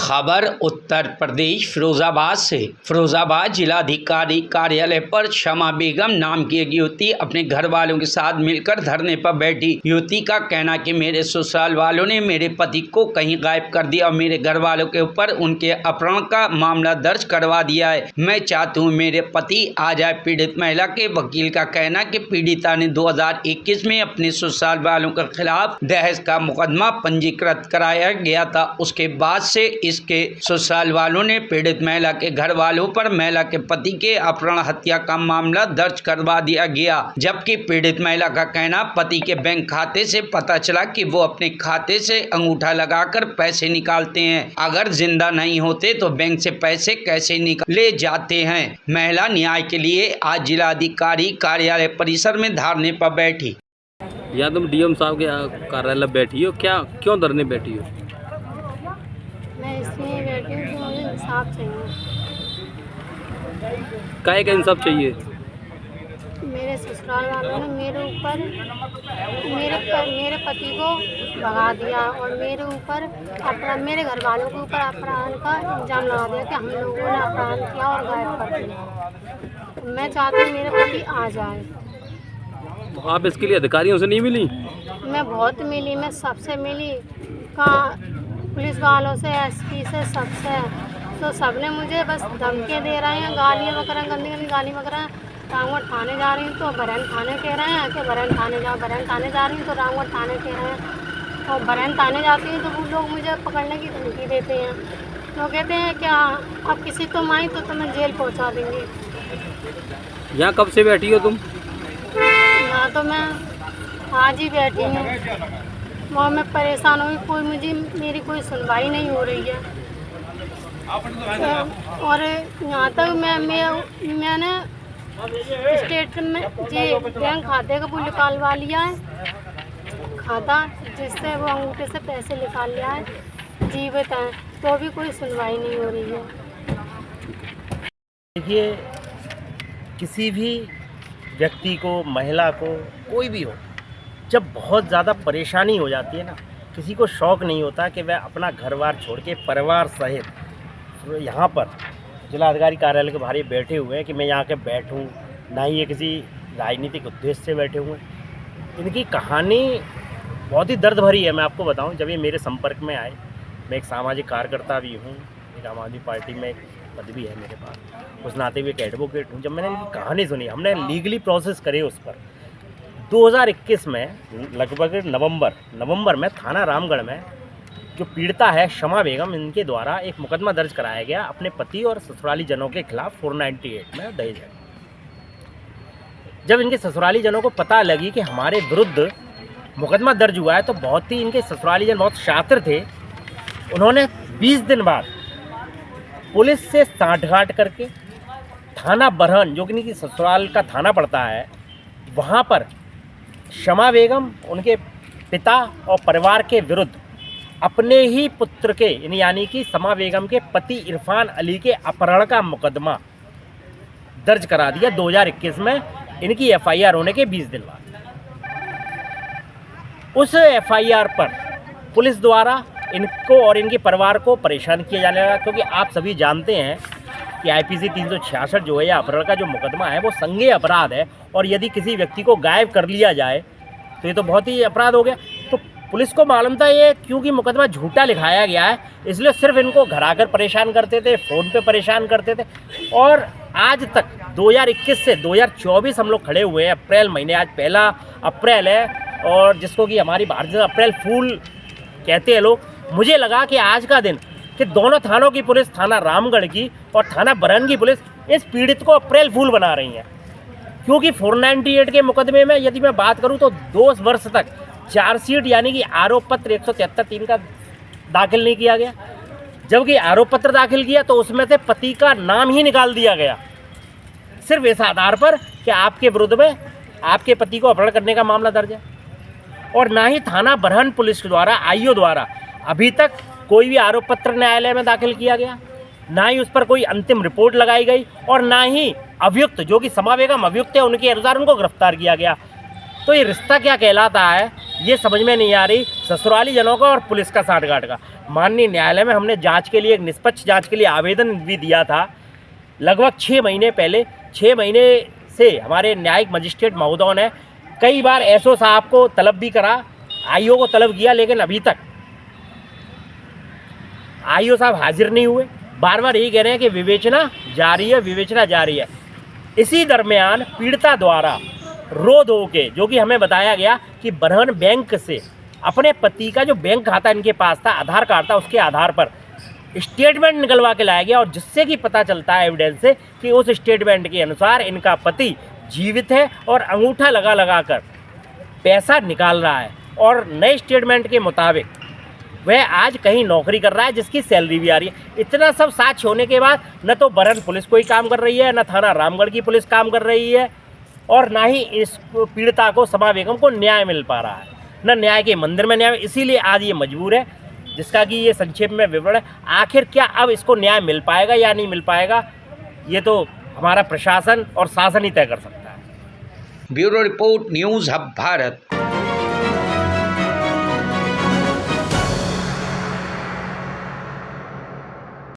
खबर उत्तर प्रदेश फिरोजाबाद से। फिरोजाबाद जिलाधिकारी कार्यालय पर शमा बेगम नाम की एक युवती अपने घर वालों के साथ मिलकर धरने पर बैठी। युवती का कहना कि मेरे ससुराल वालों ने मेरे पति को कहीं गायब कर दिया और मेरे घर वालों के ऊपर उनके अपहरण का मामला दर्ज करवा दिया है। मैं चाहती हूँ मेरे पति आ जाए। पीड़ित महिला के वकील का कहना कि पीड़िता ने 2021 में अपने ससुराल वालों के खिलाफ दहेज का मुकदमा पंजीकृत कराया गया था। उसके बाद से इसके ससुराल वालों ने पीड़ित महिला के घर वालों पर महिला के पति के अपहरण हत्या का मामला दर्ज करवा दिया गया। जबकि पीड़ित महिला का कहना पति के बैंक खाते से पता चला कि वो अपने खाते से अंगूठा लगाकर पैसे निकालते हैं। अगर जिंदा नहीं होते तो बैंक से पैसे कैसे निकाले जाते हैं। महिला न्याय के लिए आज जिलाधिकारी कार्यालय परिसर में धरने पर बैठी। या तुम डीएम साहब के कार्यालय बैठी हो, क्या क्यों धरने बैठी हो? मैं इसलिए बैठी हूँ कि मुझे इंसाफ चाहिए। काहे का इंसाफ चाहिए? मेरे ससुराल वालों ने मेरे ऊपर मेरे पति को भगा दिया और मेरे घर वालों के ऊपर अपहरण का इल्ज़ाम लगा दिया कि हम लोगों ने अपहरण किया और गायब कर दिया। मैं चाहती हूँ मेरे पति आ जाए। आप इसके लिए अधिकारियों से नहीं मिली? मैं बहुत मिली, मैं सबसे मिली, कहाँ पुलिस वालों से, एसपी से, सबसे। तो सबने मुझे बस धमकी दे रहे हैं, गालियाँ वगैरह, गंदी गंदी गाली वगैरह। रामगढ़ थाने जा रही हूँ तो बरैन थाने कह रहे हैं कि बरैन थाने जाओ। बरैन थाने जा रही हूँ तो रामगढ़ थाने कह रहे हैं। और बरैन थाने जाती हूँ तो वो लोग मुझे पकड़ने की धमकी देते हैं। तो कहते हैं क्या अब किसी तुम आई तो तुम्हें जेल पहुँचा देंगे। यहाँ कब से बैठी हो तुम? यहाँ तो मैं आज ही बैठी हूँ और मैं परेशान हुई। मेरी कोई सुनवाई नहीं हो रही है। और यहाँ तक मैंने स्टेट में जी बैंक खाते का वो निकालवा लिया है, खाता जिससे वो अंगूठे से पैसे निकाल लिया है, जीवित हैं, तो भी कोई सुनवाई नहीं हो रही है। देखिए, किसी भी व्यक्ति को, महिला को, कोई भी हो, जब बहुत ज़्यादा परेशानी हो जाती है ना, किसी को शौक़ नहीं होता कि वह अपना घर बार छोड़ के परिवार सहित यहाँ पर जिलाधिकारी कार्यालय के बाहर बैठे हुए हैं कि मैं यहाँ के बैठूँ। ना ही ये किसी राजनीतिक उद्देश्य से बैठे हुए हैं। इनकी कहानी बहुत ही दर्द भरी है। मैं आपको बताऊँ, जब ये मेरे संपर्क में आए, मैं एक सामाजिक कार्यकर्ता भी हूँ, एक आम आदमी पार्टी में एक पद भी है मेरे पास, उस नाते भी एक एडवोकेट हूँ। जब मैंने इनकी कहानी सुनी, हमने लीगली प्रोसेस करे उस पर। 2021 में लगभग नवंबर में थाना रामगढ़ में जो पीड़िता है शमा बेगम, इनके द्वारा एक मुकदमा दर्ज कराया गया अपने पति और ससुराली जनों के खिलाफ 498 में दहेज। जब इनके ससुराली जनों को पता लगी कि हमारे विरुद्ध मुकदमा दर्ज हुआ है तो बहुत ही इनके ससुराली जन बहुत शातिर थे। उन्होंने 20 दिन बाद पुलिस से सांठगांठ करके थाना बरहन, जो कि इनकी ससुराल का थाना पड़ता है, वहाँ पर शमा बेगम, उनके पिता और परिवार के विरुद्ध अपने ही पुत्र के यानी कि शमा बेगम के पति इरफान अली के अपहरण का मुकदमा दर्ज करा दिया 2021 में, इनकी एफआईआर होने के 20 दिन बाद। उस एफआईआर पर पुलिस द्वारा इनको और इनके परिवार को परेशान किया जाने लगा, क्योंकि आप सभी जानते हैं कि आईपीसी 366 जो है या अपहरण का जो मुकदमा है वो संज्ञेय अपराध है, और यदि किसी व्यक्ति को गायब कर लिया जाए तो ये तो बहुत ही अपराध हो गया। तो पुलिस को मालूम था ये क्योंकि मुकदमा झूठा लिखाया गया है, इसलिए सिर्फ इनको घर आकर परेशान करते थे, फ़ोन पे परेशान करते थे। और आज तक 2021 से 2024 हम लोग खड़े हुए हैं, अप्रैल महीने, आज 1 अप्रैल है, और जिसको कि हमारी भारतीय अप्रैल फूल कहते हैं लोग। मुझे लगा कि आज का दिन कि दोनों थानों की पुलिस, थाना रामगढ़ की और थाना बरहन की पुलिस, इस पीड़ित को अप्रैल फूल बना रही हैं। क्योंकि 498 के मुकदमे में यदि मैं बात करूं तो 2 वर्ष तक चार्जशीट यानी कि आरोप पत्र 173(3) का दाखिल नहीं किया गया। जबकि आरोप पत्र दाखिल किया तो उसमें से पति का नाम ही निकाल दिया गया, सिर्फ इस आधार पर कि आपके विरुद्ध में आपके पति को अपहरण करने का मामला दर्ज है। और ना ही थाना बरहन पुलिस द्वारा, आईओ द्वारा अभी तक कोई भी आरोप पत्र न्यायालय में दाखिल किया गया, ना ही उस पर कोई अंतिम रिपोर्ट लगाई गई, और ना ही अभियुक्त, जो कि शमा बेगम अभियुक्त है, उनके अनुसार उनको गिरफ्तार किया गया। तो ये रिश्ता क्या कहलाता है ये समझ में नहीं आ रही ससुराली जनों का और पुलिस का साठगांठ का। माननीय न्यायालय में हमने जांच के लिए, एक निष्पक्ष जांच के लिए आवेदन भी दिया था लगभग 6 महीने पहले। 6 महीने से हमारे न्यायिक मजिस्ट्रेट महोदय ने कई बार एसओ साहब को तलब भी करा, आईओ को तलब किया, लेकिन अभी तक आईओ साहब हाजिर नहीं हुए। बार बार यही कह रहे हैं कि विवेचना जारी है, विवेचना जारी है। इसी दरमियान पीड़िता द्वारा रो धो के, जो कि हमें बताया गया कि बरहन बैंक से अपने पति का जो बैंक खाता इनके पास था, आधार कार्ड था, उसके आधार पर स्टेटमेंट निकलवा के लाया गया, और जिससे कि पता चलता है एविडेंस से कि उस स्टेटमेंट के अनुसार इनका पति जीवित है और अंगूठा लगा लगा कर पैसा निकाल रहा है, और नए स्टेटमेंट के मुताबिक वह आज कहीं नौकरी कर रहा है जिसकी सैलरी भी आ रही है। इतना सब साक्ष्य होने के बाद न तो बरहन पुलिस कोई काम कर रही है, न थाना रामगढ़ की पुलिस काम कर रही है, और ना ही इस पीड़िता को, समा बेगम को न्याय मिल पा रहा है, न न्याय के मंदिर में न्याय। इसीलिए आज ये मजबूर है, जिसका कि ये संक्षेप में विवरण है। आखिर क्या अब इसको न्याय मिल पाएगा या नहीं मिल पाएगा, ये तो हमारा प्रशासन और शासन ही तय कर सकता है। Bureau report, news hub Bharat.